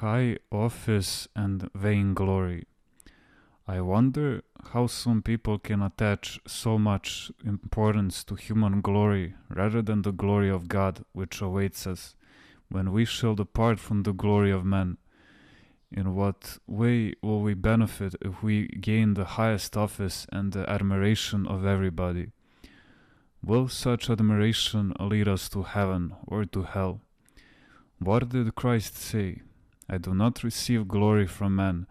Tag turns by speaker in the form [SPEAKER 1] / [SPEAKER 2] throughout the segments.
[SPEAKER 1] high office and vainglory. I wonder how some people can attach so much importance to human glory rather than the glory of God which awaits us when we shall depart from the glory of men. In what way will we benefit if we gain the highest office and the admiration of everybody? Will such admiration lead us to heaven or to hell? What did Christ say? I do not receive glory from men.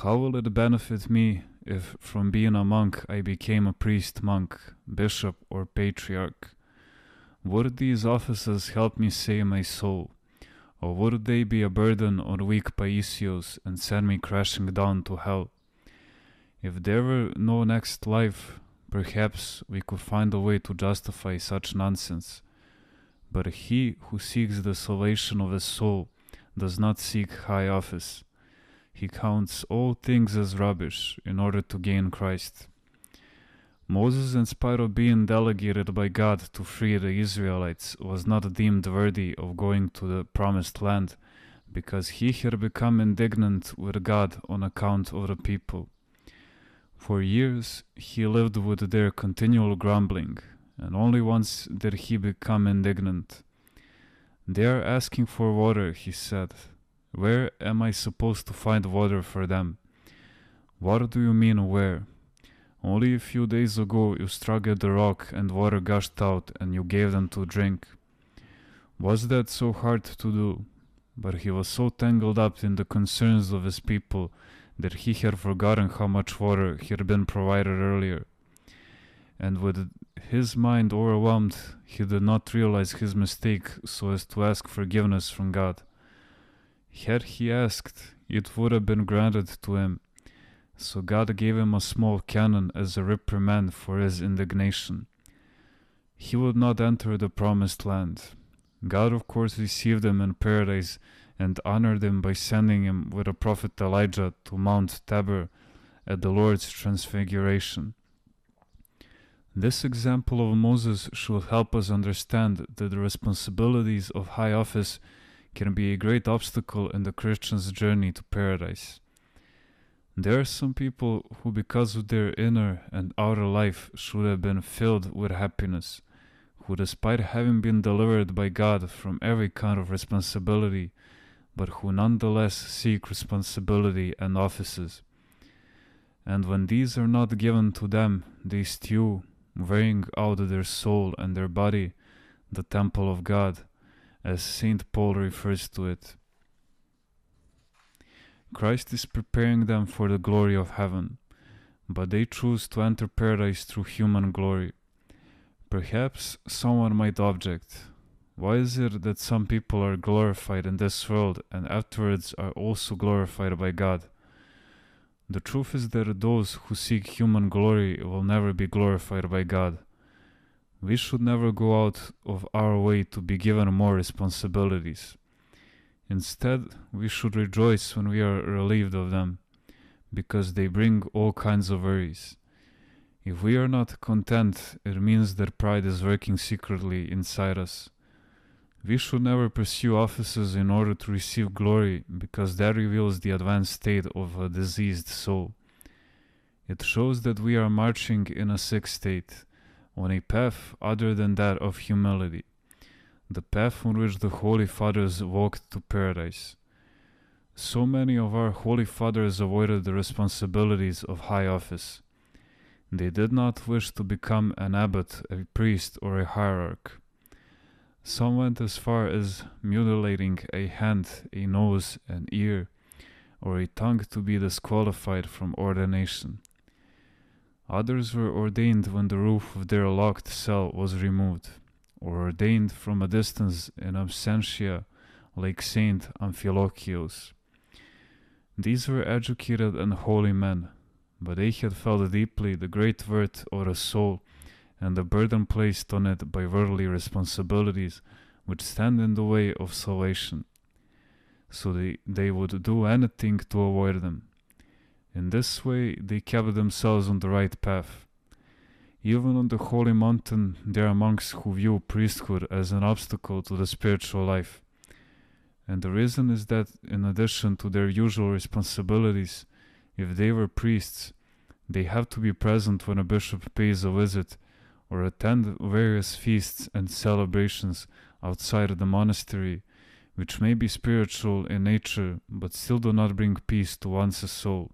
[SPEAKER 1] How will it benefit me if from being a monk I became a priest, monk, bishop, or patriarch? Would these offices help me save my soul? Or would they be a burden on weak Paisios and send me crashing down to hell? If there were no next life, perhaps we could find a way to justify such nonsense. But he who seeks the salvation of his soul does not seek high office. He counts all things as rubbish in order to gain Christ. Moses, in spite of being delegated by God to free the Israelites, was not deemed worthy of going to the promised land because he had become indignant with God on account of the people. For years he lived with their continual grumbling, and only once did he become indignant. They are asking for water, he said. Where am I supposed to find water for them? What do you mean where? Only a few days ago you struck at the rock and water gushed out and you gave them to drink. Was that so hard to do? But he was so tangled up in the concerns of his people that he had forgotten how much water had been provided earlier. And with his mind overwhelmed, he did not realize his mistake so as to ask forgiveness from God. Had he asked, it would have been granted to him. So God gave him a small cannon as a reprimand for his indignation. He would not enter the promised land. God of course received him in paradise and honored him by sending him with the prophet Elijah to Mount Tabor at the Lord's transfiguration. This example of Moses should help us understand that the responsibilities of high office can be a great obstacle in the Christian's journey to paradise. There are some people who, because of their inner and outer life, should have been filled with happiness, who, despite having been delivered by God from every kind of responsibility, but who nonetheless seek responsibility and offices. And when these are not given to them, they stew, wearing out their soul and their body, the temple of God, as St. Paul refers to it. Christ is preparing them for the glory of heaven, but they choose to enter paradise through human glory. Perhaps someone might object, why is it that some people are glorified in this world and afterwards are also glorified by God? The truth is that those who seek human glory will never be glorified by God. We should never go out of our way to be given more responsibilities. Instead, we should rejoice when we are relieved of them, because they bring all kinds of worries. If we are not content, it means that pride is working secretly inside us. We should never pursue offices in order to receive glory, because that reveals the advanced state of a diseased soul. It shows that we are marching in a sick state, on a path other than that of humility, the path on which the Holy Fathers walked to paradise. So many of our Holy Fathers avoided the responsibilities of high office. They did not wish to become an abbot, a priest, or a hierarch. Some went as far as mutilating a hand, a nose, an ear, or a tongue to be disqualified from ordination. Others were ordained when the roof of their locked cell was removed, or ordained from a distance in absentia, like Saint Amphilochios. These were educated and holy men, but they had felt deeply the great worth of the soul and the burden placed on it by worldly responsibilities which stand in the way of salvation. So they would do anything to avoid them. In this way they kept themselves on the right path. Even on the holy mountain there are monks who view priesthood as an obstacle to the spiritual life. And the reason is that in addition to their usual responsibilities, if they were priests, they have to be present when a bishop pays a visit or attend various feasts and celebrations outside of the monastery, which may be spiritual in nature but still do not bring peace to one's soul.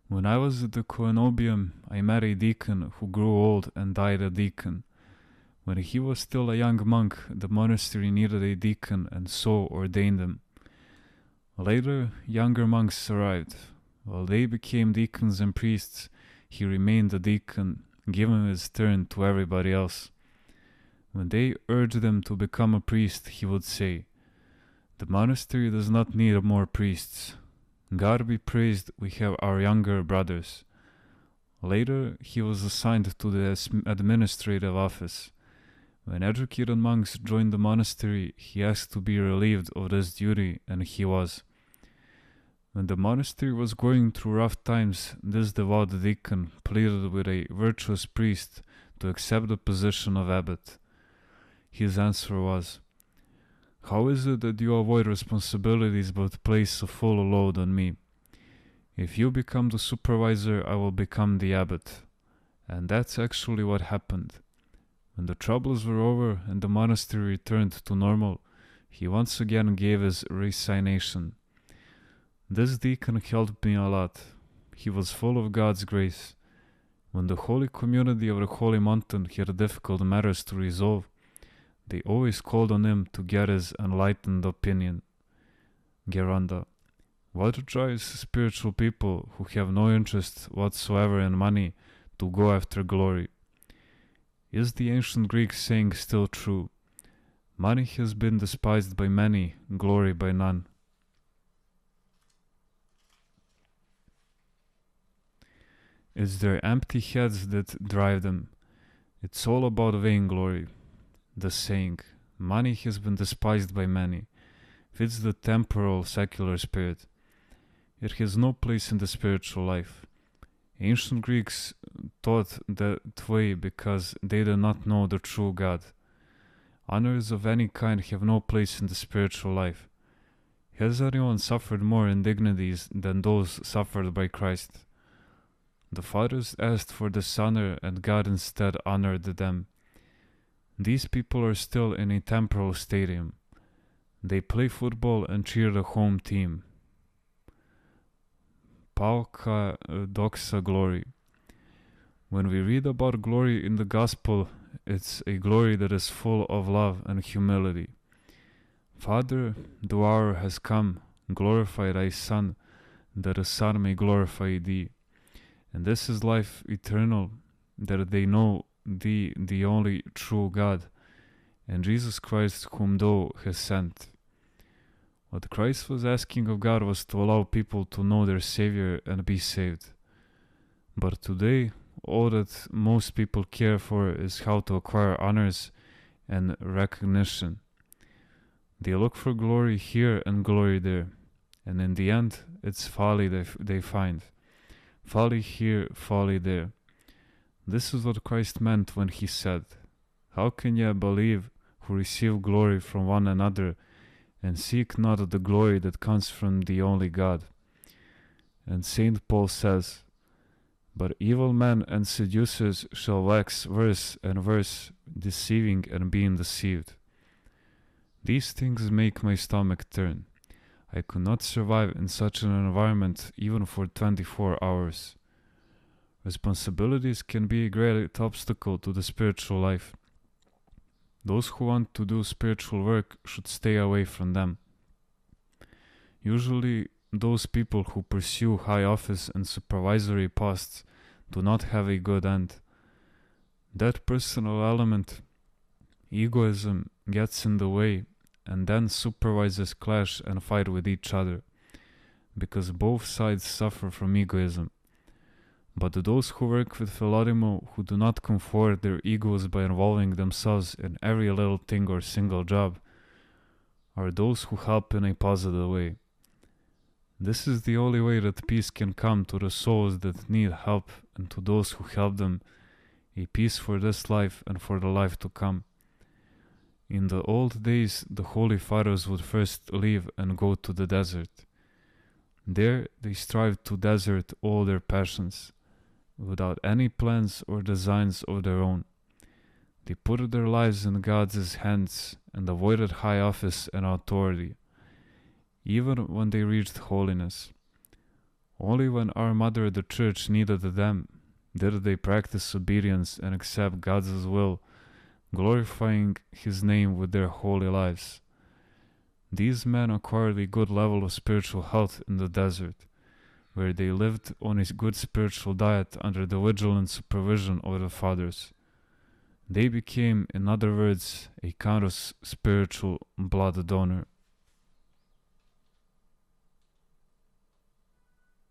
[SPEAKER 1] When I was at the Coenobium, I met a deacon who grew old and died a deacon. When he was still a young monk, the monastery needed a deacon and so ordained him. Later, younger monks arrived. While they became deacons and priests, he remained a deacon, giving his turn to everybody else. When they urged him to become a priest, he would say, "The monastery does not need more priests. God be praised, we have our younger brothers." Later, he was assigned to the administrative office. When educated monks joined the monastery, he asked to be relieved of this duty, and he was. When the monastery was going through rough times, this devout deacon pleaded with a virtuous priest to accept the position of abbot. His answer was, "How is it that you avoid responsibilities but place a full load on me? If you become the supervisor, I will become the abbot." And that's actually what happened. When the troubles were over and the monastery returned to normal, he once again gave his resignation. This deacon helped me a lot. He was full of God's grace. When the holy community of the Holy Mountain had difficult matters to resolve, they always called on him to get his enlightened opinion. Geranda, what drives spiritual people who have no interest whatsoever in money to go after glory? Is the ancient Greek saying still true? Money has been despised by many, glory by none. It's their empty heads that drive them. It's all about vainglory. The saying, money has been despised by many, fits the temporal, secular spirit. It has no place in the spiritual life. Ancient Greeks taught that way because they did not know the true God. Honors of any kind have no place in the spiritual life. Has anyone suffered more indignities than those suffered by Christ? The fathers asked for dishonor and God instead honored them. These people are still in a temporal stadium. They play football and cheer the home team. Pauka doxa glory. When we read about glory in the gospel, it's a glory that is full of love and humility. Father, the hour has come, glorify thy Son, that the Son may glorify thee. And this is life eternal, that they know thee, the only true God, and Jesus Christ whom thou hast sent. What Christ was asking of God was to allow people to know their Savior and be saved. But today, all that most people care for is how to acquire honors and recognition. They look for glory here and glory there, and in the end, it's folly they find. Folly here, folly there. This is what Christ meant when he said, "How can ye believe who receive glory from one another, and seek not the glory that comes from the only God?" And St. Paul says, "But evil men and seducers shall wax worse and worse, deceiving and being deceived." These things make my stomach turn. I could not survive in such an environment even for 24 hours. Responsibilities can be a great obstacle to the spiritual life. Those who want to do spiritual work should stay away from them. Usually, those people who pursue high office and supervisory posts do not have a good end. That personal element, egoism, gets in the way, and then supervisors clash and fight with each other, because both sides suffer from egoism. But those who work with Philodimo, who do not comfort their egos by involving themselves in every little thing or single job, are those who help in a positive way. This is the only way that peace can come to the souls that need help, and to those who help them, a peace for this life and for the life to come. In the old days, the Holy Fathers would first leave and go to the desert. There, they strived to desert all their passions, without any plans or designs of their own. They put their lives in God's hands and avoided high office and authority, even when they reached holiness. Only when our Mother the Church needed them did they practice obedience and accept God's will, glorifying His name with their holy lives. These men acquired a good level of spiritual health in the desert, where they lived on a good spiritual diet under the vigilant supervision of the Fathers. They became, in other words, a kind of spiritual blood donor.